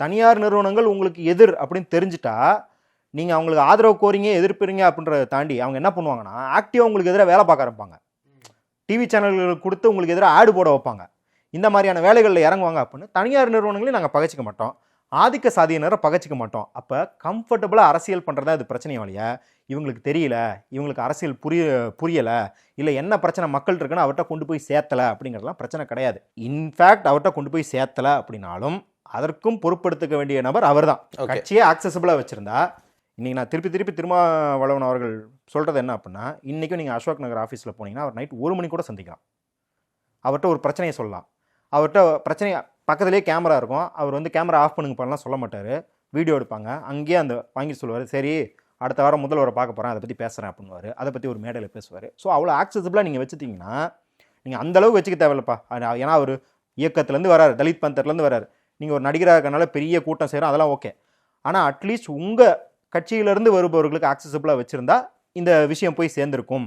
தனியார் நிறுவனங்கள் உங்களுக்கு எதிர் அப்படின்னு தெரிஞ்சுட்டா நீங்கள் அவங்களுக்கு ஆதரவு கோரிங்க எதிர்ப்புறீங்க அப்படின்றத தாண்டி அவங்க என்ன பண்ணுவாங்கன்னா ஆக்டிவாக உங்களுக்கு எதிராக வேலை பார்க்க ஆரம்பிப்பாங்க. டிவி சேனல்களுக்கு கொடுத்து உங்களுக்கு எதிராக ஆடு போட வைப்பாங்க. இந்த மாதிரியான வேலைகளில் இறங்குவாங்க. அப்படின்னு தனியார் நிறுவனங்களையும் நாங்கள் பகைச்சிக்க மாட்டோம், ஆதிக்க சாதியினரை பகைச்சிக்க மாட்டோம். அப்போ கம்ஃபர்டபுளாக அரசியல் பண்ணுறதா இது பிரச்சனை வழியா இவங்களுக்கு தெரியல, இவங்களுக்கு அரசியல் புரியலை, இல்லை என்ன பிரச்சனை மக்கள் இருக்குன்னு அவர்கிட்ட கொண்டு போய் சேர்த்தலை அப்படிங்கிறதுலாம் பிரச்சனை கிடையாது. இன்ஃபேக்ட் அவர்கிட்ட கொண்டு போய் சேர்த்தலை அப்படின்னாலும் அதற்கும் பொறுப்படுத்திக்க வேண்டிய நபர் அவர் தான். கட்சியே ஆக்சசபிளாக வச்சுருந்தா இன்றைக்கி நான் திருப்பி திருமாவளவன் அவர்கள் சொல்கிறது என்ன அப்படின்னா, இன்றைக்கும் நீங்கள் அசோக் நகர் ஆஃபீஸில் போனீங்கன்னா அவர் நைட் 1 மணி கூட சந்திக்கலாம். அவர்கிட்ட ஒரு பிரச்சனையை சொல்லலாம். அவர்கிட்ட பிரச்சனை பக்கத்துலேயே கேமரா இருக்கும். அவர் வந்து கேமரா ஆஃப் பண்ணுங்க பண்ணலாம் சொல்ல மாட்டார், வீடியோ எடுப்பாங்க. அங்கேயே அந்த வாங்கி சொல்லுவார், சரி அடுத்த வாரம் முதல்வரை பார்க்க போகிறேன், அதை பற்றி பேசுகிறேன் அப்படின்னுவார். அதை பற்றி ஒரு மேடையில் பேசுவார். ஸோ அவ்வளோ ஆக்சசபிளாக நீங்கள் வச்சுட்டிங்கன்னா நீங்கள் அந்தளவு வச்சுக்க தேவையில்லப்பா. ஏன்னா அவர் இயக்கத்துலேருந்து வராரு, தலித் பந்தர்லேருந்து வராரு. நீங்கள் ஒரு நடிகராக இருக்கனால பெரிய கூட்டம் செய்கிறோம், அதெல்லாம் ஓகே. ஆனால் அட்லீஸ்ட் உங்கள் கட்சியிலேருந்து வருபவர்களுக்கு ஆக்சசபிளாக வச்சுருந்தா இந்த விஷயம் போய் சேர்ந்துருக்கும்.